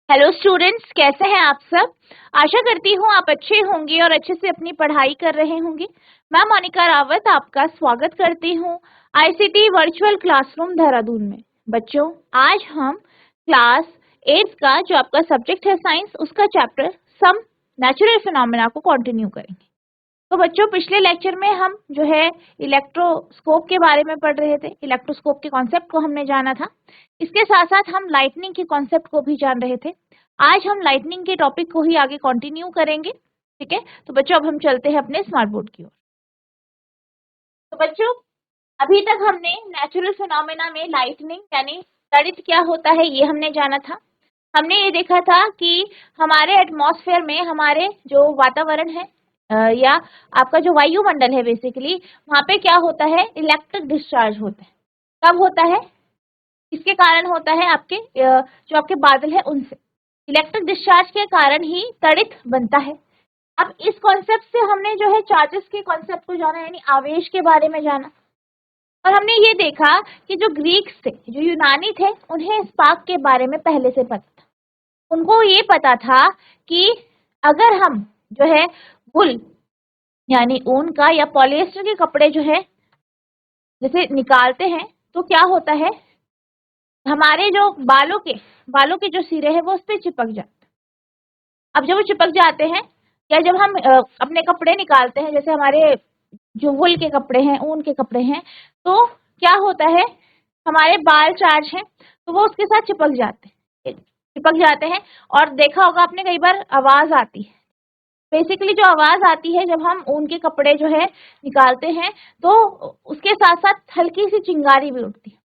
Hello students, कैसे हैं आप सब। आशा करती हूँ आप अच्छे होंगे और अच्छे से अपनी पढ़ाई कर रहे होंगे। मैं मोनिका रावत आपका स्वागत करती हूँ आईसीटी वर्चुअल क्लासरूम देहरादून में। बच्चों, आज हम क्लास 8 का जो आपका सब्जेक्ट है साइंस, उसका चैप्टर सम नेचुरल फिनोमेना को कंटिन्यू करेंगे। तो बच्चों, पिछले लेक्चर में हम जो है इलेक्ट्रोस्कोप के बारे में पढ़ रहे थे। इलेक्ट्रोस्कोप के कॉन्सेप्ट को हमने जाना था। इसके साथ साथ हम लाइटनिंग के कॉन्सेप्ट को भी जान रहे थे। आज हम लाइटनिंग के टॉपिक को ही आगे कंटिन्यू करेंगे। ठीक है, तो बच्चों अब हम चलते हैं अपने स्मार्ट बोर्ड की ओर। तो बच्चों, अभी तक हमने नेचुरल फिनोमेना में लाइटनिंग यानी तड़ित क्या होता है ये हमने जाना था। हमने ये देखा था कि हमारे एटमॉस्फेयर में हमारे जो वातावरण है या आपका जो वायुमंडल है, बेसिकली वहां पे क्या होता है, इलेक्ट्रिक डिस्चार्ज होता है। कब होता है? इसके कारण होता है आपके जो आपके बादल है उनसे इलेक्ट्रिक डिस्चार्ज के कारण ही तड़ित बनता है। अब इस कॉन्सेप्ट से हमने जो है चार्जेस के कॉन्सेप्ट को जाना, यानी आवेश के बारे में जाना। और हमने ये देखा कि जो ग्रीक्स थे, जो यूनानी थे, उन्हें स्पार्क के बारे में पहले से पता था। उनको ये पता था कि अगर हम जो है वुल यानी ऊन का या पॉलिएस्टर के कपड़े जो है जैसे निकालते हैं तो क्या होता है, हमारे जो बालों के जो सिरे हैं वो उस पर चिपक जाते हैं। अब जब वो चिपक जाते हैं या जब हम अपने कपड़े निकालते हैं, जैसे हमारे जो वुल के कपड़े हैं, ऊन के कपड़े हैं, तो क्या होता है, हमारे बाल चार्ज हैं तो वो उसके साथ चिपक जाते हैं। और देखा होगा आपने, कई बार आवाज आती है। बेसिकली जो आवाज आती है जब हम ऊन के कपड़े जो है निकालते हैं तो उसके साथ साथ हल्की सी चिंगारी भी उठती है।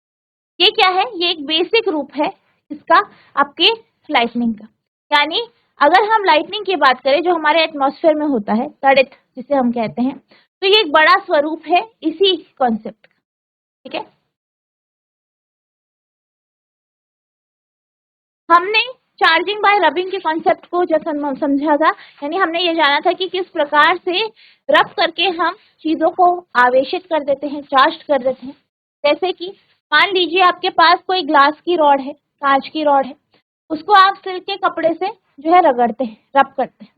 ये क्या है? ये एक बेसिक रूप है इसका आपके लाइटनिंग का। यानी अगर हम लाइटनिंग की बात करें जो हमारे एटमॉस्फेयर में होता है, तड़ित जिसे हम कहते हैं, तो ये एक बड़ा स्वरूप है इसी कॉन्सेप्ट का। ठीक है, हमने चार्जिंग बाय रबिंग के कॉन्सेप्ट को जो समझा था, यानी हमने ये जाना था कि किस प्रकार से रब करके हम चीजों को आवेशित कर देते हैं, चार्ज कर देते हैं। जैसे कि मान लीजिए आपके पास कोई ग्लास की रॉड है, कांच की रॉड है, उसको आप सिल्क के कपड़े से जो है रगड़ते हैं, रब करते हैं।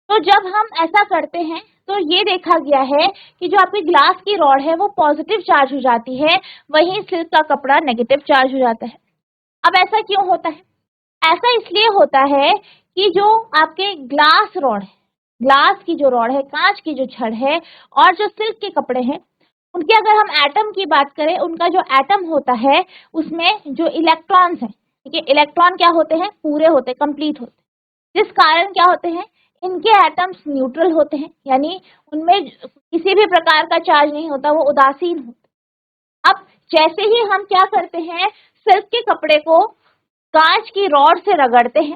तो जब हम ऐसा करते हैं तो ये देखा गया है कि जो आपकी ग्लास की रॉड है वो पॉजिटिव चार्ज हो जाती है, वहीं सिल्क का कपड़ा नेगेटिव चार्ज हो जाता है। अब ऐसा क्यों होता है? ऐसा इसलिए होता है कि जो आपके ग्लास रॉड है, ग्लास की जो रॉड है, कांच की जो छड़ है, और जो सिल्क के कपड़े हैं, उनके अगर हम एटम की बात करें, उनका जो एटम होता है उसमें जो इलेक्ट्रॉन्स हैं, ठीक है, इलेक्ट्रॉन क्या होते हैं, पूरे होते हैं, कंप्लीट होते हैं। जिस कारण क्या होते हैं, इनके एटम्स न्यूट्रल होते हैं, यानी उनमें किसी भी प्रकार का चार्ज नहीं होता, वो उदासीन होते हैं। अब जैसे ही हम क्या करते हैं, सिल्क के कपड़े को कांच की रॉड से रगड़ते हैं,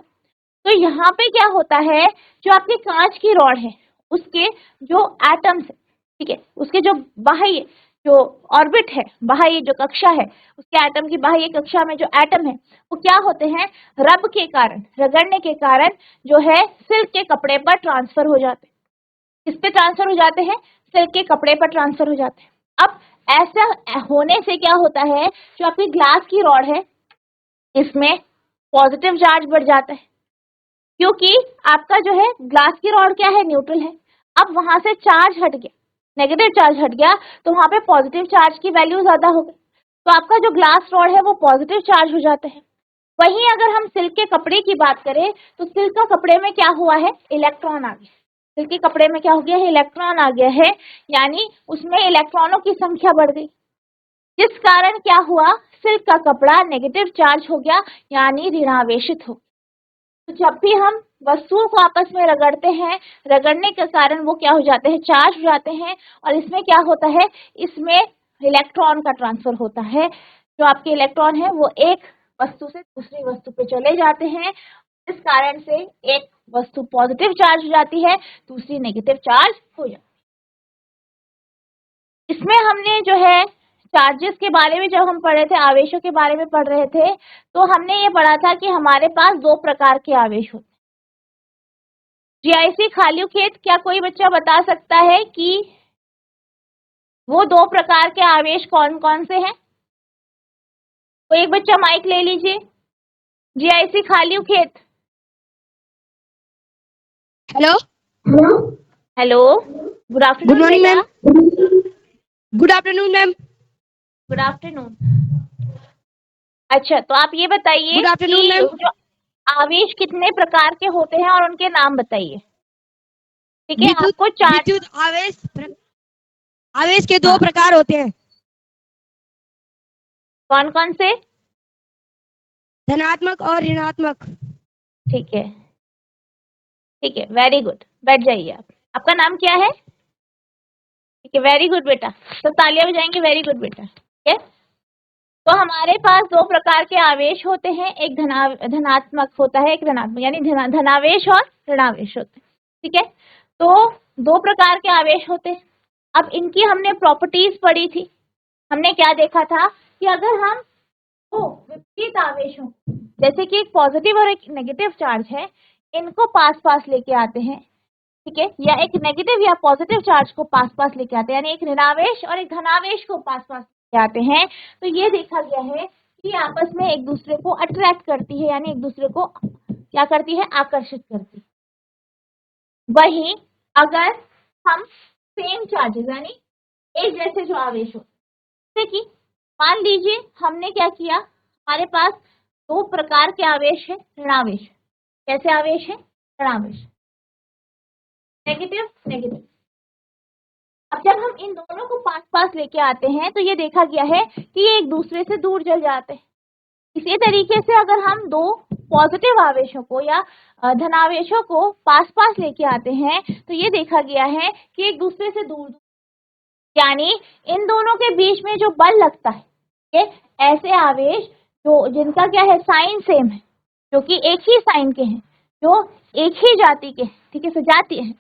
तो यहाँ पे क्या होता है, जो आपके कांच की रॉड है उसके जो एटम्स है, ठीक है, उसके जो बाह्य जो ऑर्बिट है, बाह्य जो कक्षा है, उसके एटम की बाह्य कक्षा में जो एटम है वो क्या होते हैं, रब के कारण, रगड़ने के कारण जो है सिल्क के कपड़े पर ट्रांसफर हो जाते हैं। किस पे ट्रांसफर हो जाते हैं? सिल्क के कपड़े पर ट्रांसफर हो जाते हैं। अब ऐसा होने से क्या होता है, जो आपकी ग्लास की रॉड है इसमें पॉजिटिव चार्ज बढ़ जाता है, क्योंकि आपका जो है ग्लास की रॉड क्या है, न्यूट्रल है। अब वहां से चार्ज हट गया, नेगेटिव चार्ज हट गया, तो वहां पे पॉजिटिव चार्ज की वैल्यू ज्यादा हो गई, तो आपका जो ग्लास रॉड है वो पॉजिटिव चार्ज हो जाता है। वहीं अगर हम सिल्क के कपड़े की बात करें तो सिल्क का कपड़े में क्या हुआ है, इलेक्ट्रॉन आ गया। सिल्क के कपड़े में क्या हो गया है, इलेक्ट्रॉन आ गया है, यानी उसमें इलेक्ट्रॉनों की संख्या बढ़ गई, जिस कारण क्या हुआ, सिल्क का कपड़ा नेगेटिव चार्ज हो गया, यानी ऋणावेशित हो। तो जब भी हम वस्तुओं को आपस में रगड़ते हैं, रगड़ने के कारण वो क्या हो जाते हैं, चार्ज हो जाते हैं, और इसमें क्या होता है, इसमें इलेक्ट्रॉन का ट्रांसफर होता है। जो आपके इलेक्ट्रॉन है वो एक वस्तु से दूसरी वस्तु पे चले जाते हैं, इस कारण से एक वस्तु पॉजिटिव चार्ज हो जाती है, दूसरी नेगेटिव चार्ज हो जाती है। इसमें हमने जो है चार्जेस के बारे में जब हम पढ़ रहे थे, आवेशों के बारे में पढ़ रहे थे, तो हमने ये पढ़ा था कि हमारे पास दो प्रकार के आवेश होते हैं। जीआईसी खाली खेत, क्या कोई बच्चा बता सकता है कि वो दो प्रकार के आवेश कौन कौन से हैं? कोई एक बच्चा माइक ले लीजिए। जीआईसी खाली खेत, hello, hello, good good afternoon morning बेटा। Ma'am. Good afternoon ma'am. Good afternoon. अच्छा, तो आप ये बताइए गुड आफ्टरनून कि मैम। जो आवेश कितने प्रकार के होते हैं और उनके नाम बताइए। ठीक है, विद्युत आपको चार। विद्युत आवेश आवेश के दो हाँ, प्रकार होते हैं, कौन कौन से? धनात्मक और ऋणात्मक। ठीक है, ठीक है, वेरी गुड। बैठ जाइए आप। आपका नाम क्या है? ठीक है, वेरी गुड बेटा। तो तालियां बजाएंगे, वेरी गुड बेटा। ठीक है, तो हमारे पास दो प्रकार के आवेश होते हैं, एक धनात्मक होता है, एक ऋणात्मक, यानी धनावेश और ऋणावेश होते हैं। ठीक है, तो दो प्रकार के आवेश होते हैं। अब इनकी हमने प्रॉपर्टीज पढ़ी थी। हमने क्या देखा था कि अगर हम दो विपरीत आवेशों, जैसे कि एक पॉजिटिव और एक नेगेटिव चार्ज है, इनको पास पास लेके आते हैं, ठीक है, या एक नेगेटिव या पॉजिटिव चार्ज को पास पास लेके आते हैं, यानी एक ऋणावेश और एक धनावेश को पास पास लेके आते हैं, तो ये देखा गया है कि आपस में एक दूसरे को अट्रैक्ट करती है, यानी एक दूसरे को क्या करती है, आकर्षित करती है। वहीं अगर हम सेम चार्जेस, यानी एक जैसे जो आवेश हो, जैसे कि मान लीजिए हमने क्या किया, हमारे पास दो प्रकार के आवेश है, ऋणावेश। कैसे आवेश है? ऋणावेश, नेगेटिव नेगेटिव। अब जब हम इन दोनों को पास पास लेके आते हैं तो ये देखा गया है कि ये एक दूसरे से दूर चल जाते हैं। इसी तरीके से अगर हम दो पॉजिटिव आवेशों को या धनावेशों को पास पास लेके आते हैं तो ये देखा गया है कि एक दूसरे से दूर, यानी इन दोनों के बीच में जो बल लगता है, ये ऐसे आवेश जो जिनका क्या है, साइन सेम है, जो कि एक ही साइन के हैं, जो एक ही जाति के हैं, ठीक है, सजातीय है,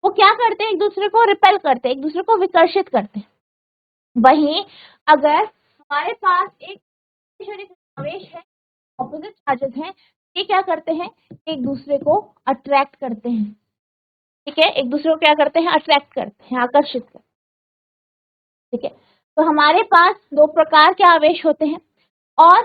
वो क्या करते हैं, एक दूसरे को रिपेल करते हैं, एक दूसरे को विकर्षित करते हैं। वहीं अगर हमारे पास एक आवेश है, ऑपोजिट चार्जेस हैं, ये क्या करते हैं, एक दूसरे को अट्रैक्ट करते हैं। ठीक है, एक दूसरे को क्या करते हैं, अट्रैक्ट करते हैं, आकर्षित करते हैं। ठीक है, तो हमारे पास दो प्रकार के आवेश होते हैं, और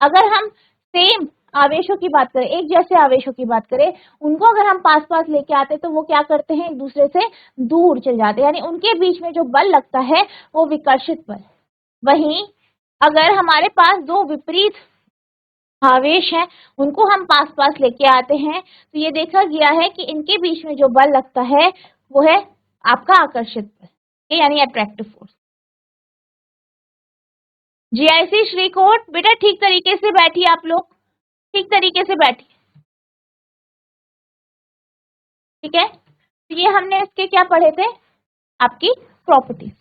अगर हम सेम आवेशों की बात करें, एक जैसे आवेशों की बात करें, उनको अगर हम पास पास लेके आते हैं तो वो क्या करते हैं, एक दूसरे से दूर चल जाते हैं, यानी उनके बीच में जो बल लगता है वो विकर्षित बल। वहीं अगर हमारे पास दो विपरीत आवेश हैं, उनको हम पास पास लेके आते हैं तो ये देखा गया है कि इनके बीच में जो बल लगता है वो है आपका आकर्षित बल, यानी अट्रैक्टिव फोर्स। जीआईसी श्रीकोट, बेटा ठीक तरीके से बैठिए, आप लोग ठीक तरीके से बैठिए। ठीक है, तो ये हमने इसके क्या पढ़े थे, आपकी प्रॉपर्टीज।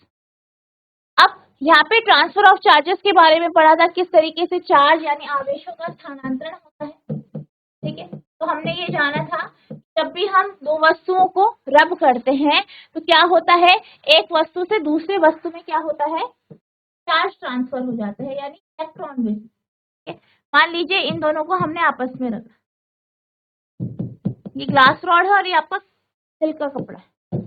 अब यहाँ पे ट्रांसफर ऑफ चार्जेस के बारे में पढ़ा था, किस तरीके से चार्ज यानी आवेशों का स्थानांतरण होता है। ठीक है, तो हमने ये जाना था जब भी हम दो वस्तुओं को रब करते हैं तो क्या होता है, एक वस्तु से दूसरे वस्तु में क्या होता है, चार्ज ट्रांसफर हो जाता है, यानी इलेक्ट्रॉन बेस। ठीक है, मान लीजिए इन दोनों को हमने आपस में रखा, ये ग्लास रॉड है और ये आपका सिल्क का कपड़ा है।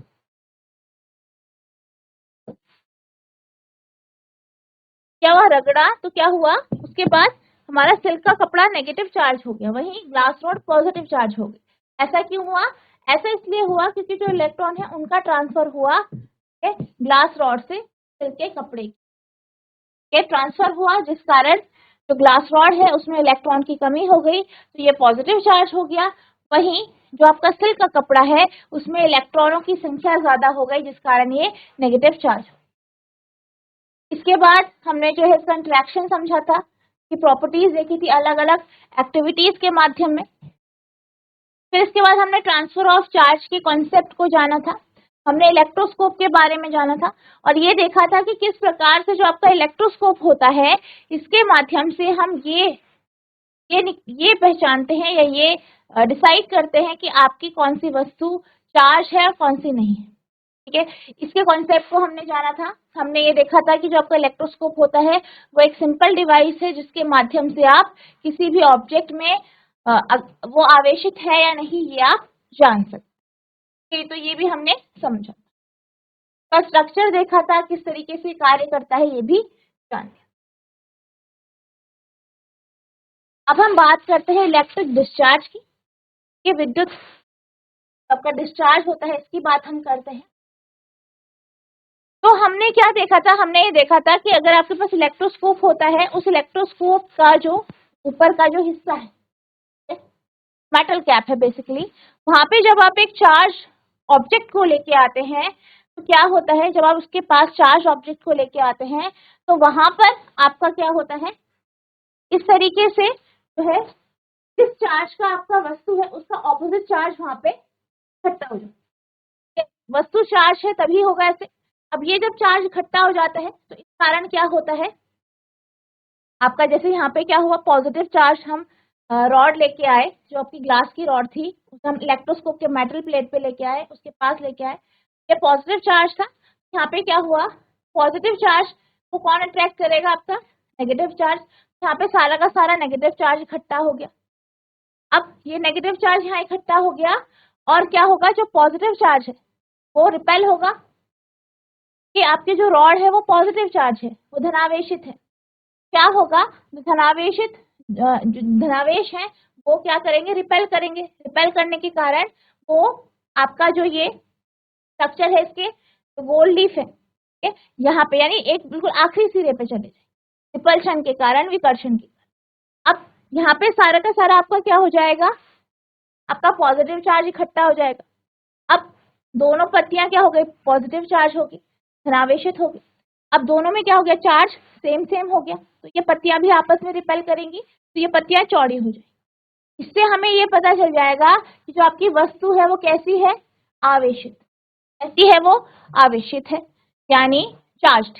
क्या हुआ, रगड़ा तो क्या हुआ, उसके बाद हमारा सिल्क का कपड़ा नेगेटिव चार्ज हो गया, वहीं ग्लास रॉड पॉजिटिव चार्ज हो गई। ऐसा क्यों हुआ? ऐसा इसलिए हुआ क्योंकि जो इलेक्ट्रॉन है उनका ट्रांसफर हुआ ग्लास रॉड से सिल्क के कपड़े के ट्रांसफर हुआ, जिस कारण जो ग्लास रॉड है उसमें इलेक्ट्रॉन की कमी हो गई तो ये पॉजिटिव चार्ज हो गया। वहीं जो आपका सिल्क का कपड़ा है उसमें इलेक्ट्रॉनों की संख्या ज्यादा हो गई, जिस कारण ये नेगेटिव चार्ज। इसके बाद हमने जो है इसका इंटरेक्शन समझा था, कि प्रॉपर्टीज देखी थी अलग अलग एक्टिविटीज के माध्यम में। फिर इसके बाद हमने ट्रांसफर ऑफ चार्ज के कॉन्सेप्ट को जाना था, हमने इलेक्ट्रोस्कोप के बारे में जाना था, और ये देखा था कि किस प्रकार से जो आपका इलेक्ट्रोस्कोप होता है इसके माध्यम से हम ये पहचानते हैं या ये डिसाइड करते हैं कि आपकी कौन सी वस्तु चार्ज है और कौन सी नहीं है। ठीक है, इसके कॉन्सेप्ट को हमने जाना था। हमने ये देखा था कि जो आपका इलेक्ट्रोस्कोप होता है वो एक सिंपल डिवाइस है जिसके माध्यम से आप किसी भी ऑब्जेक्ट में वो आवेशित है या नहीं ये आप जान सकते हैं। तो ये भी हमने समझा, का स्ट्रक्चर देखा था, किस तरीके से कार्य करता है ये भी जान लिया। अब हम बात करते हैं इलेक्ट्रिक डिस्चार्ज की, ये विद्युत आपका डिस्चार्ज होता है, इसकी बात हम करते हैं। तो हमने क्या देखा था, हमने ये देखा था कि अगर आपके पास इलेक्ट्रोस्कोप होता है, उस इलेक्ट्रोस्कोप का जो ऊपर का जो हिस्सा है, मेटल कैप है बेसिकली, वहां पे जब आप एक चार्ज ऑब्जेक्ट को लेके आते हैं तो क्या होता है, जब आप उसके पास चार्ज ऑब्जेक्ट को लेके आते हैं तो वहां पर आपका क्या होता है, इस तरीके से जो है जिस चार्ज का आपका वस्तु है उसका ऑपोजिट चार्ज वहां पे इकट्ठा हो जाता है। वस्तु चार्ज है तभी होगा ऐसे। अब ये जब चार्ज इकट्ठा हो जाता है तो इस कारण क्या होता है, आपका जैसे यहाँ पे क्या हुआ, पॉजिटिव चार्ज हम रॉड लेके आए, जो आपकी ग्लास की रॉड थी उसे हम इलेक्ट्रोस्कोप के मेटल प्लेट पे लेके आए, उसके पास लेके आए, ये पॉजिटिव चार्ज था। यहाँ पे क्या हुआ, पॉजिटिव चार्ज को कौन अट्रैक्ट करेगा, आपका नेगेटिव चार्ज। यहाँ पे सारा का सारा नेगेटिव चार्ज इकट्ठा हो गया। अब ये नेगेटिव चार्ज यहाँ इकट्ठा हो गया और क्या होगा, जो पॉजिटिव चार्ज है वो रिपेल होगा, कि आपके जो रॉड है वो पॉजिटिव चार्ज है, वो धनावेशित है। क्या होगा, धनावेश है वो क्या करेंगे, रिपेल करेंगे। रिपेल करने के कारण वो आपका जो ये स्ट्रक्चर है इसके गोल्ड लीफ है यहाँ पे, यानी एक बिल्कुल आखिरी सिरे पे चले जाए रिपल्शन के कारण, विकर्षण के कारण। अब यहाँ पे सारा का सारा आपका क्या हो जाएगा, आपका पॉजिटिव चार्ज इकट्ठा हो जाएगा। अब दोनों पत्तियां क्या हो गई, पॉजिटिव चार्ज होगी, धनावेशित होगी। अब दोनों में क्या हो गया, चार्ज सेम सेम हो गया, तो ये पत्तियां भी आपस में रिपेल करेंगी, तो ये पत्तियां चौड़ी हो जाएगी। इससे हमें ये पता चल जाएगा कि जो आपकी वस्तु है वो कैसी है, आवेशित। कैसी है वो, आवेशित है, यानी चार्ज्ड।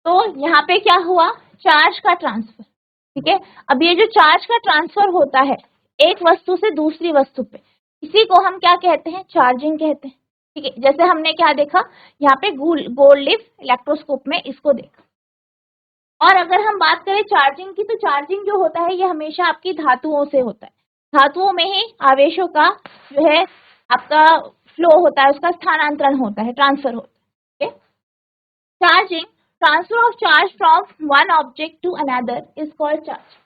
तो यहाँ पे क्या हुआ, चार्ज का ट्रांसफर। ठीक है, अब ये जो चार्ज का ट्रांसफर होता है एक वस्तु से दूसरी वस्तु पे, इसी को हम क्या कहते हैं, चार्जिंग कहते हैं। ठीक है, जैसे हमने क्या देखा यहाँ पे गोल्ड लीफ इलेक्ट्रोस्कोप में इसको देखा। और अगर हम बात करें चार्जिंग की, तो चार्जिंग जो होता है ये हमेशा आपकी धातुओं से होता है। धातुओं में ही आवेशों का जो है आपका फ्लो होता है, उसका स्थानांतरण होता है, ट्रांसफर होता है। Charging, transfer of charge from one object to another is called charge.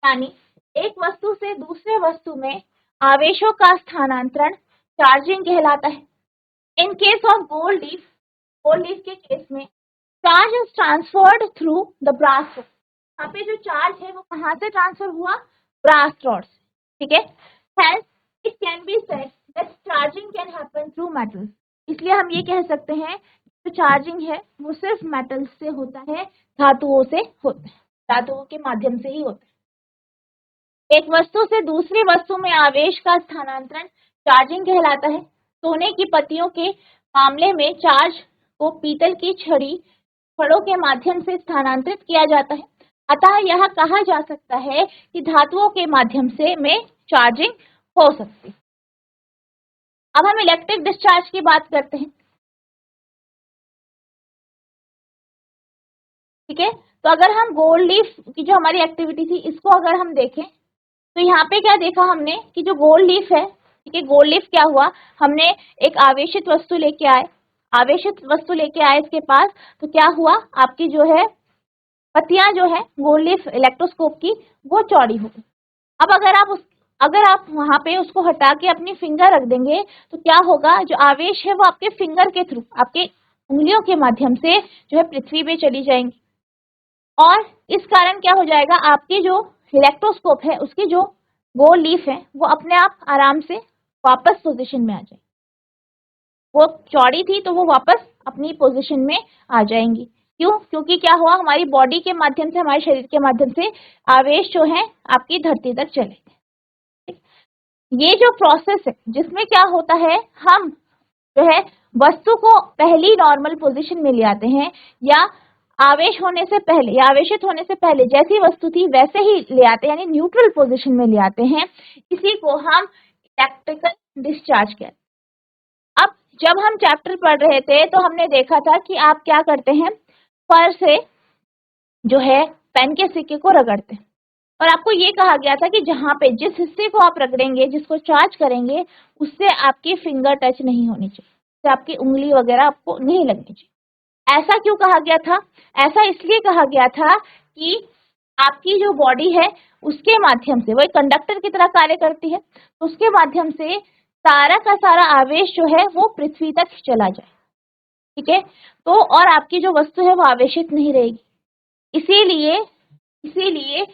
यानी एक वस्तु से दूसरे वस्तु में आवेशों का स्थानांतरण चार्जिंग कहलाता है। In case of gold leaf के केस में charge is transferred through the brass rod. यहाँ पे जो चार्ज है वो कहाँ से ट्रांसफर हुआ, ब्रास रॉड से। ठीक है, hence it can be said that charging can happen through metals. इसलिए हम ये कह सकते हैं जो चार्जिंग है वो सिर्फ मेटल्स से होता है, धातुओं से होता है, धातुओं के माध्यम से ही होता है। एक वस्तु से दूसरी वस्तु में आवेश का स्थानांतरण चार्जिंग कहलाता है। सोने की पत्तियों के मामले में चार्ज को पीतल की छड़ों के माध्यम से स्थानांतरित किया जाता है। अतः यह कहा जा सकता है कि धातुओं के माध्यम से में चार्जिंग हो सकती है। अब हम इलेक्ट्रिक डिस्चार्ज की बात करते हैं। ठीक है, तो अगर हम गोल्ड लीफ की जो हमारी एक्टिविटी थी इसको अगर हम देखें तो यहाँ पे क्या देखा हमने कि जो गोल्ड लीफ है, ठीक है, गोल्ड लीफ क्या हुआ, हमने एक आवेशित वस्तु लेके आए, आवेशित वस्तु लेके आए इसके पास, तो क्या हुआ, आपकी जो है पत्तियां जो है गोल्ड लीफ इलेक्ट्रोस्कोप की वो चौड़ी हो गई। अब अगर आप वहां पे उसको हटा के अपनी फिंगर रख देंगे तो क्या होगा, जो आवेश है वो आपके फिंगर के थ्रू, आपके उंगलियों के माध्यम से जो है पृथ्वी पे चली जाएंगी। और इस कारण क्या हो जाएगा, आपकी जो इलेक्ट्रोस्कोप है उसकी जो गोल्ड लीफ है वो अपने आप आराम से वापस पोजीशन में आ जाएगी। वो चौड़ी थी तो वो वापस अपनी पोजीशन में आ जाएंगी। क्यों, क्योंकि क्या हुआ, हमारी बॉडी के माध्यम से, हमारे शरीर के माध्यम से आवेश जो है आपकी धरती तक चले गए। ये जो प्रोसेस है जिसमें क्या होता है, हम जो है वस्तु को पहली नॉर्मल पोजीशन में ले आते हैं, या आवेश होने से पहले या आवेशित होने से पहले जैसी वस्तु थी वैसे ही ले आते हैं, यानी न्यूट्रल पोजीशन में ले आते हैं। इसी को हम इलेक्ट्रिकल डिस्चार्ज कहते हैं। अब जब हम चैप्टर पढ़ रहे थे तो हमने देखा था कि आप क्या करते हैं, फर से जो है पेन के सिक्के को रगड़ते हैं, और आपको ये कहा गया था कि जहाँ पे जिस हिस्से को आप रगड़ेंगे, जिसको चार्ज करेंगे, उससे आपकी फिंगर टच नहीं होनी चाहिए, उससे आपकी उंगली वगैरह आपको नहीं लगनी चाहिए। ऐसा क्यों कहा गया था, ऐसा इसलिए कहा गया था कि आपकी जो बॉडी है उसके माध्यम से, वो एक कंडक्टर की तरह कार्य करती है, तो उसके माध्यम से सारा का सारा आवेश जो है वो पृथ्वी तक चला जाए, ठीक है। तो और आपकी जो वस्तु है वो आवेशित नहीं रहेगी। इसीलिए इसीलिए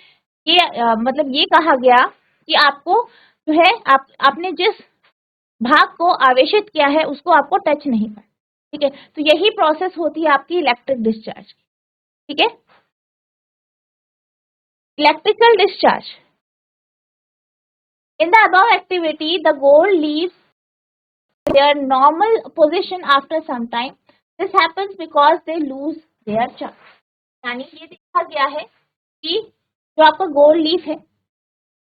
ये मतलब ये कहा गया कि आपको जो है आपने जिस भाग को आवेशित किया है उसको आपको टच नहीं करना, ठीक है। तो यही प्रोसेस होती है आपकी इलेक्ट्रिक डिस्चार्ज, ठीक है। Electrical discharge, in the above activity the gold leaves their normal position after some time. This happens because they lose their charge. यानी ये देखा गया है कि जो आपका गोल्ड लीफ है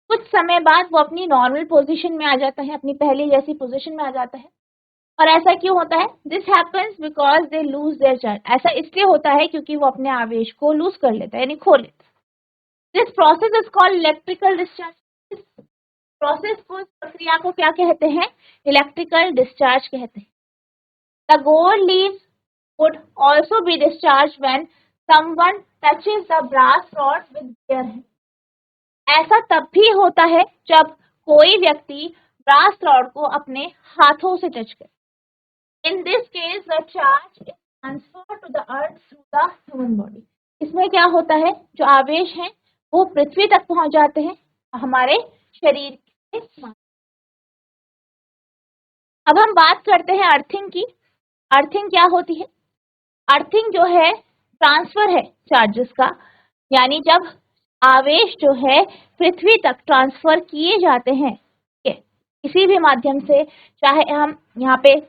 कुछ समय बाद वो अपनी नॉर्मल पोजीशन में आ जाता है, अपनी पहले जैसी पोजीशन में आ जाता है। और ऐसा क्यों होता है? This happens because they lose their charge. ऐसा इसलिए होता है क्योंकि वो अपने आवेश को लूज कर लेता है, यानी खो लेता है। This process is called electrical discharge. इस प्रोसेस को, इस प्रक्रिया को क्या कहते हैं? इलेक्ट्रिकल डिस्चार्ज कहते हैं। The gold leaves would also be discharged when someone touches the brass rod with their hand. ऐसा तब भी होता है जब कोई व्यक्ति ब्रास रॉड को अपने हाथों से टच करे। In this case the charge is transferred to the earth through the human body. इसमें क्या होता है, जो आवेश है वो पृथ्वी तक पहुंच जाते हैं हमारे शरीर के माध्यम। अब हम बात करते हैं अर्थिंग की। अर्थिंग क्या होती है? अर्थिंग जो है ट्रांसफर है चार्जेस का, यानी जब आवेश जो है पृथ्वी तक ट्रांसफर किए जाते हैं किसी भी माध्यम से, चाहे हम यहाँ पे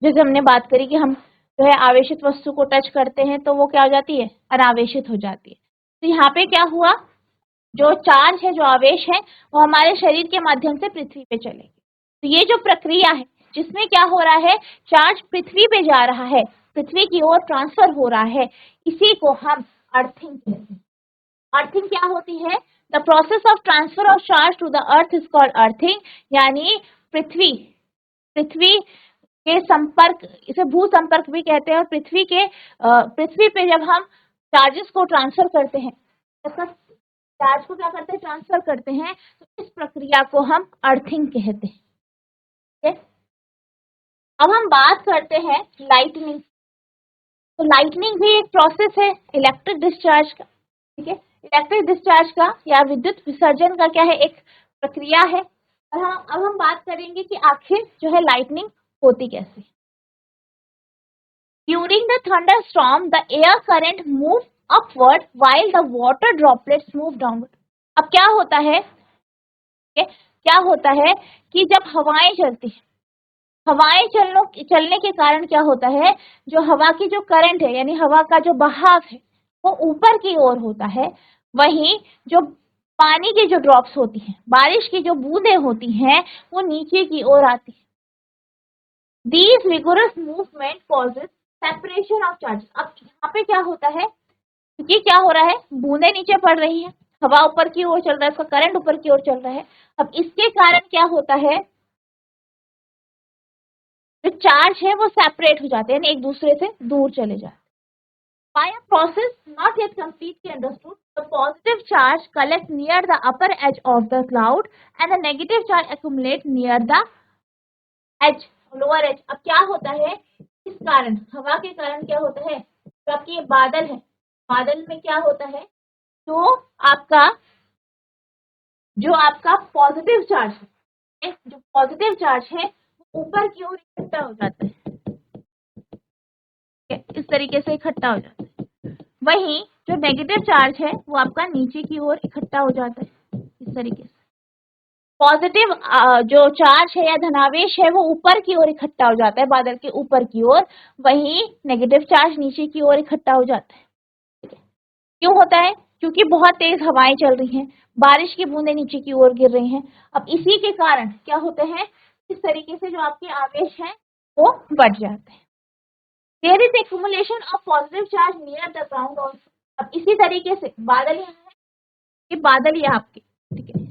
जैसे हमने बात करी कि हम जो है आवेशित वस्तु को टच करते हैं तो वो क्या हो जाती है? अनावेशित हो जाती है। तो यहाँ पे क्या हुआ, जो चार्ज है, जो आवेश है, वो हमारे शरीर के माध्यम से पृथ्वी पे चलेगी। तो ये जो प्रक्रिया है जिसमें क्या हो रहा है, चार्ज पृथ्वी पे जा रहा है, पृथ्वी की ओर ट्रांसफर हो रहा है, इसी को हम अर्थिंग कहते हैं। अर्थिंग क्या होती है? The process of transfer of charge to the earth is called earthing. यानी पृथ्वी के संपर्क, इसे भू संपर्क भी कहते हैं। और पृथ्वी पे जब हम चार्जेस को ट्रांसफर करते हैं, चार्ज को क्या करते हैं? ट्रांसफर करते हैं। तो इस प्रक्रिया को हम अर्थिंग कहते हैं, ठीक है। अब हम बात करते हैं लाइटनिंग। तो लाइटनिंग भी एक प्रोसेस है इलेक्ट्रिक डिस्चार्ज का, ठीक है। इलेक्ट्रिक डिस्चार्ज का या विद्युत विसर्जन का क्या है? एक प्रक्रिया है। और अब हम बात करेंगे कि आखिर जो है लाइटनिंग होती कैसे। During the thunderstorm the air current move upward while the water droplets move downward. अब क्या होता है, क्या होता है कि जब हवाएं चलती हैं, हवाएं चलने के कारण क्या होता है, जो हवा की जो करंट है, यानी हवा का जो बहाव है, वो ऊपर की ओर होता है। वहीं जो पानी की जो ड्रॉप्स होती हैं, बारिश की जो बूंदें होती हैं, वो नीचे की ओर आती है। These vigorous movement causes separation of charges। अब यहाँ पे क्या होता है, क्योंकि क्या हो रहा है, बूंदें नीचे पड़ रही हैं, हवा ऊपर की ओर चल रहा है, इसका करंट ऊपर की ओर चल रहा है। अब इसके कारण क्या होता है, जो चार्ज है वो सेपरेट हो जाते हैं, यानी एक दूसरे से दूर चले जाते हैं। By a process not yet completely understood, the positive charge collects near the upper edge of the cloud and the negative charge accumulates near the edge, lower edge। अब क्या होता है, इस कारण, हवा के कारण क्या होता है, तो आपकी ये बादल है, बादल में क्या होता है, जो आपका पॉजिटिव चार्ज है, जो पॉजिटिव चार्ज है ऊपर की ओर इकट्ठा हो जाता है, इस तरीके से इकट्ठा हो जाता है। वहीं जो नेगेटिव चार्ज है वो आपका नीचे की ओर इकट्ठा हो जाता है, इस तरीके से। पॉजिटिव जो चार्ज है या धनावेश है वो ऊपर की ओर इकट्ठा हो जाता है, बादल के ऊपर की ओर, वहीं नेगेटिव चार्ज नीचे की ओर इकट्ठा हो जाता है। क्यों होता है? क्योंकि बहुत तेज हवाएं चल रही हैं, बारिश की बूंदें नीचे की ओर गिर रही हैं। अब इसी के कारण क्या होते हैं, इस तरीके से जो आपके आवेश हैं वो बढ़ जाते हैं। There is accumulation of positive charge near the ground also। अब इसी तरीके से बादल यहाँ है, ये बादल ये आपके, ठीक है,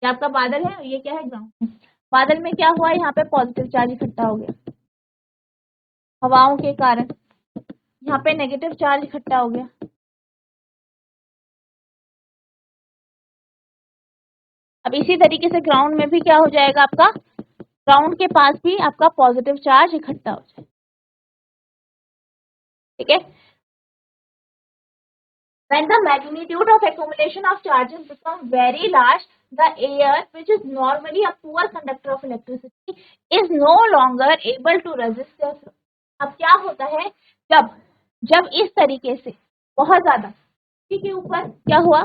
ये आपका बादल है और ये क्या है, ग्राउंड। बादल में क्या हुआ, यहाँ पे पॉजिटिव चार्ज इकट्ठा हो गया हवाओं के कारण, यहाँ पे नेगेटिव चार्ज इकट्ठा हो गया। अब इसी तरीके से ग्राउंड में भी क्या हो जाएगा आपका, ग्राउंड के पास भी आपका पॉजिटिव चार्ज इकट्ठा हो जाएगा, ठीक है। When the magnitude of accumulation of charges become very large, the air, which is normally a poor conductor of electricity, is no longer able to resist their flow. अब क्या होता है, जब इस तरीके से बहुत ज्यादा के ऊपर क्या हुआ,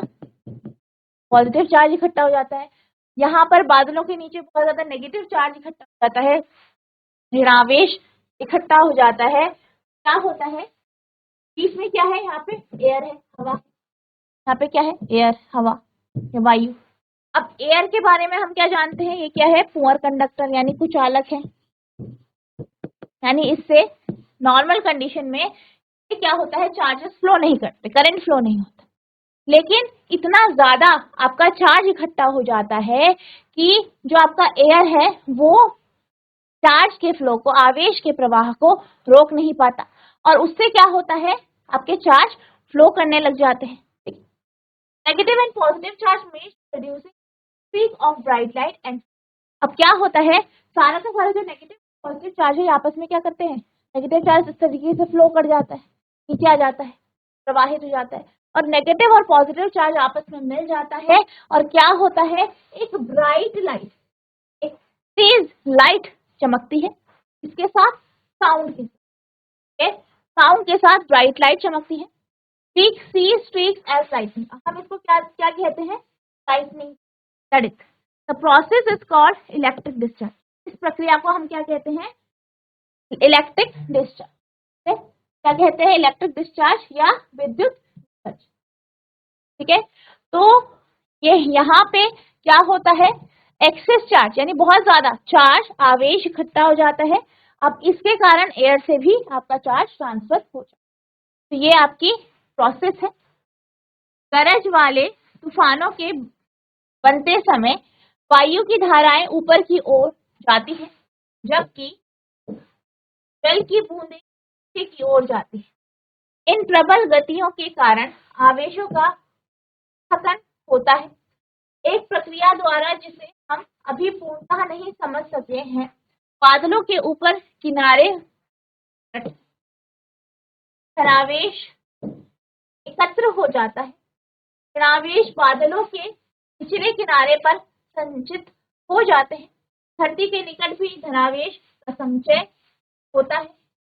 पॉजिटिव चार्ज इकट्ठा हो जाता है, यहाँ पर बादलों के नीचे बहुत ज्यादा नेगेटिव चार्ज इकट्ठा हो जाता है, ऋणावेश इकट्ठा हो जाता है, क्या होता है, बीच में क्या है, यहाँ पे एयर है, हवा, यहाँ पे क्या है, एयर, हवा या वायु। अब एयर के बारे में हम क्या जानते हैं, ये क्या है, पुअर कंडक्टर यानी कुचालक है, यानी इससे नॉर्मल कंडीशन में क्या होता है, चार्जेस फ्लो नहीं करते, करंट फ्लो नहीं होता। लेकिन इतना ज्यादा आपका चार्ज इकट्ठा हो जाता है कि जो आपका एयर है वो चार्ज के फ्लो को, आवेश के प्रवाह को रोक नहीं पाता, और उससे क्या होता है, आपके चार्ज फ्लो करने लग जाते हैं। नेगेटिव एंड पॉजिटिव चार्ज में producing peak of bright light and, अब क्या होता है, सारा का सारा जो नेगेटिव पॉजिटिव चार्ज है आपस में क्या करते हैं, नेगेटिव चार्ज इस तरीके से फ्लो कर जाता है, नीचे आ जाता है, प्रवाहित हो जाता है, और नेगेटिव और पॉजिटिव चार्ज आपस में मिल जाता है, और क्या होता है, एक ब्राइट लाइट, एक तेज लाइट चमकती है, इसके साथ साउंड के साथ, साउंड के साथ ब्राइट लाइट चमकती है। स्ट्रीक सी स्ट्रीक्स एज लाइटनिंग, हम इसको क्या क्या कहते हैं, लाइटनिंग, तड़ित। The process is called electric discharge, इस प्रक्रिया को हम क्या कहते हैं, इलेक्ट्रिक डिस्चार्ज, क्या कहते हैं, इलेक्ट्रिक डिस्चार्ज या विद्युत डिस्चार्ज, ठीक है। तो ये यहाँ पे क्या होता है, एक्सेस चार्ज यानी बहुत ज्यादा चार्ज, आवेश इकट्ठा हो जाता है, अब इसके कारण एयर से भी आपका चार्ज ट्रांसफर हो जाता है। तो ये आपकी प्रोसेस है। गरज वाले तूफानों के बनते समय वायु की धाराएं ऊपर की ओर जाती है, जबकि जल की बूंदें नीचे की ओर जाती है। इन प्रबल गतियों के कारण आवेशों का पतन होता है, एक प्रक्रिया द्वारा जिसे हम अभी पूर्णतः नहीं समझ सके हैं। बादलों के ऊपर किनारे धनावेश एकत्र हो जाता है, ऋणावेश बादलों के निचले किनारे पर संचित हो जाते हैं। धरती के निकट भी धनावेश का संचय होता है।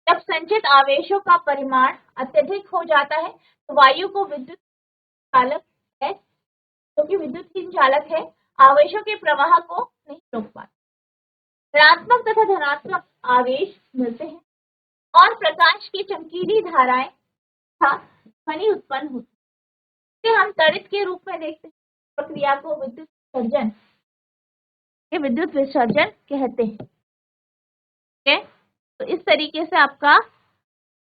जब संचित आवेशों का परिमाण अत्यधिक हो जाता है तो वायु को विद्युत चालक है, जो कि विद्युतहीन चालक है, आवेशों के प्रवाह को नहीं रोक पाता। ऋणात्मक तथा धनात्मक आवेश मिलते हैं और प्रकाश की चमकीली धाराएं तथा ध्वनि उत्पन्न होती है। इसे हम त्वरित के रूप में देखते हैं। प्रक्रिया को विद्युत विसर्जन कहते हैं। ठीक है, तो इस तरीके से आपका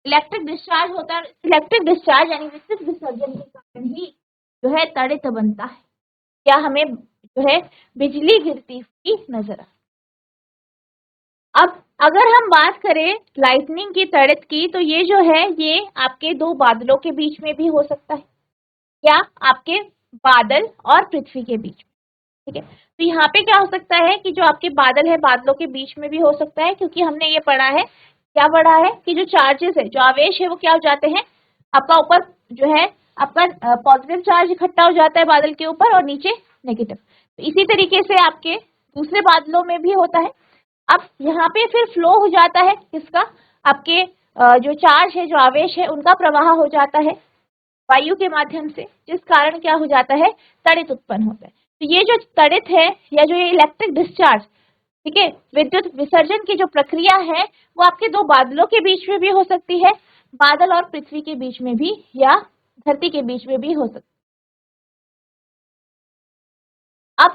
इलेक्ट्रिक डिस्चार्ज होता है। इलेक्ट्रिक डिस्चार्ज यानी विद्युत विसर्जन के कारण ही जो है तड़ित बनता है, या हमें जो है बिजली गिरती हुई नजर आती। अब अगर हम बात करें लाइटनिंग की, तड़ित की, तो ये जो है ये आपके दो बादलों के बीच में भी हो सकता है, या आपके बादल और पृथ्वी के बीच में। ठीक है, तो यहाँ पे क्या हो सकता है कि जो आपके बादल है बादलों के बीच में भी हो सकता है, क्योंकि हमने ये पढ़ा है, क्या पढ़ा है कि जो चार्जेस है, जो आवेश है, वो क्या हो जाते हैं, आपका ऊपर जो है आपका पॉजिटिव चार्ज इकट्ठा हो जाता है बादल के ऊपर और नीचे नेगेटिव। तो इसी तरीके से आपके दूसरे बादलों में भी होता है। अब यहाँ पे फिर फ्लो हो जाता है किसका, आपके जो चार्ज है, जो आवेश है, उनका प्रवाह हो जाता है वायु के माध्यम से, जिस कारण क्या हो जाता है, तड़ित उत्पन्न होता है। तो ये जो तड़ित है या जो ये इलेक्ट्रिक डिस्चार्ज, ठीक है, विद्युत विसर्जन की जो प्रक्रिया है, वो आपके दो बादलों के बीच में भी हो सकती है, बादल और पृथ्वी के बीच में भी, या धरती के बीच में भी हो सकती है। अब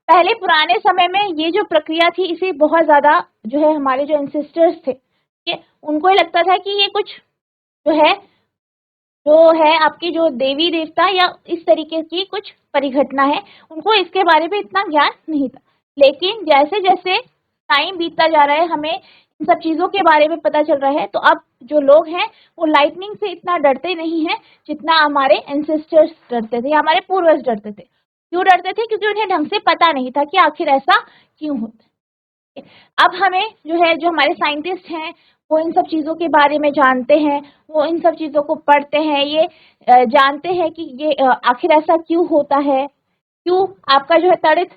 पहले पुराने समय में ये जो प्रक्रिया थी, इसे बहुत ज्यादा जो है हमारे जो एंसेस्टर्स थे, उनको ये लगता था कि ये कुछ जो है आपकी जो देवी देवता या इस तरीके की कुछ परिघटना है, उनको इसके बारे में इतना ज्ञान नहीं था। लेकिन जैसे जैसे टाइम बीतता जा रहा है, हमें इन सब चीजों के बारे में पता चल रहा है, तो अब जो लोग हैं वो लाइटनिंग से इतना डरते नहीं हैं जितना हमारे एंसेस्टर्स डरते थे, हमारे पूर्वज डरते थे। क्यों डरते थे? क्योंकि उन्हें ढंग से पता नहीं था कि आखिर ऐसा क्यों होता है। अब हमें जो हमारे साइंटिस्ट हैं वो इन सब चीज़ों के बारे में जानते हैं, वो इन सब चीज़ों को पढ़ते हैं, ये जानते हैं कि ये आखिर ऐसा क्यों होता है, क्यों आपका तड़ित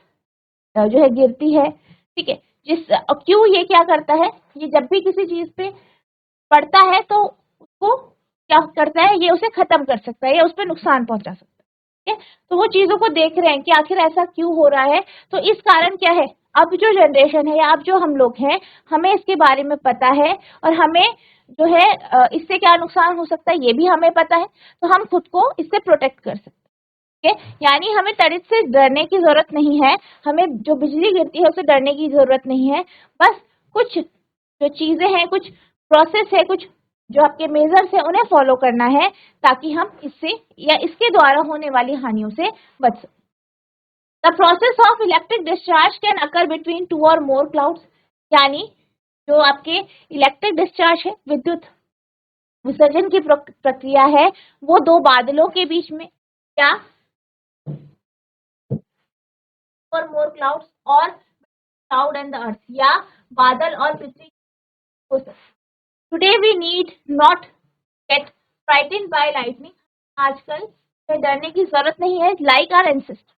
गिरती है, ठीक है। क्यों ये क्या करता है, ये जब भी किसी चीज़ पे पड़ता है तो उसको क्या करता है, ये उसे खत्म कर सकता है या उस पर नुकसान पहुंचा सकता है, ठीक है। तो वो चीज़ों को देख रहे हैं कि आखिर ऐसा क्यों हो रहा है। तो इस कारण क्या है, अब जो जनरेशन है या अब जो हम लोग हैं, हमें इसके बारे में पता है और हमें इससे क्या नुकसान हो सकता है ये भी हमें पता है, तो हम खुद को इससे प्रोटेक्ट कर सकते हैं, ठीक है। यानी हमें तड़ित से डरने की जरूरत नहीं है, हमें जो बिजली गिरती है उससे डरने की जरूरत नहीं है। बस कुछ जो चीजें हैं, कुछ प्रोसेस है, कुछ जो आपके मेजर्स है उन्हें फॉलो करना है ताकि हम इससे या इसके द्वारा होने वाली हानियों से बच सकें। The process of electric discharge can occur between 2 और मोर क्लाउड्स, यानी जो आपके इलेक्ट्रिक डिस्चार्ज है, विद्युत विसर्जन की प्रक्रिया है, वो 2 बादलों के बीच में या और मोर क्लाउड्स और क्लाउड एंड द अर्थ, या बादल और पृथ्वी हो सकती है। Today we need not get frightened by lightning, आजकल डरने की जरूरत नहीं है, लाइक आवर एंसेस्टर्स,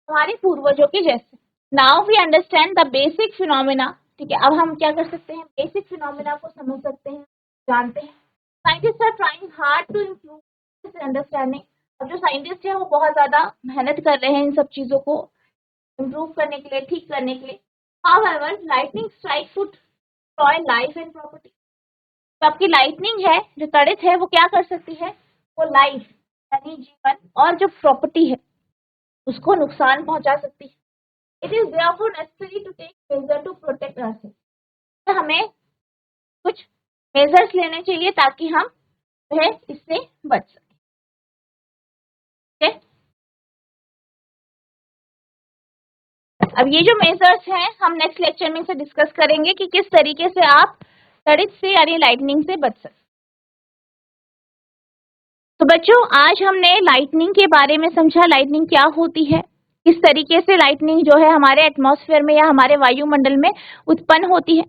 हमारे पूर्वजों के जैसे। Now we understand the basic phenomena, ठीक है। अब हम क्या कर सकते हैं, बेसिक फिनोमेना को समझ सकते हैं, जानते हैं। Scientist are trying hard to improve this understanding. अब जो साइंटिस्ट हैं वो बहुत ज्यादा मेहनत कर रहे हैं इन सब चीजों को इम्प्रूव करने के लिए, ठीक करने के लिए। However lightning strike could destroy life and property. तो आपकी लाइटनिंग है जो तड़ित है वो क्या कर सकती है, वो लाइफ यानी जीवन और जो प्रॉपर्टी है उसको नुकसान पहुंचा सकती है। It is therefore necessary to take measure to protect ourselves. तो हमें कुछ मेजर्स लेने चाहिए ताकि हम इससे बच सकें, ठीक है। अब ये जो मेजर्स हैं हम नेक्स्ट लेक्चर में से डिस्कस करेंगे कि किस तरीके से आप तड़ित से यानी लाइटनिंग से बच सकते। तो बच्चों आज हमने लाइटनिंग के बारे में समझा, लाइटनिंग क्या होती है, किस तरीके से लाइटनिंग जो है हमारे एटमॉस्फेयर में या हमारे वायुमंडल में उत्पन्न होती है।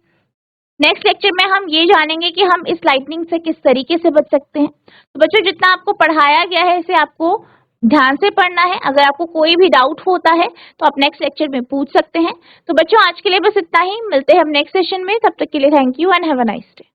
नेक्स्ट लेक्चर में हम ये जानेंगे कि हम इस लाइटनिंग से किस तरीके से बच सकते हैं। तो बच्चों जितना आपको पढ़ाया गया है इसे आपको ध्यान से पढ़ना है, अगर आपको कोई भी डाउट होता है तो आप नेक्स्ट लेक्चर में पूछ सकते हैं। तो बच्चों आज के लिए बस इतना ही, मिलते हैं हम नेक्स्ट सेशन में, तब तक के लिए thank you and have a nice day.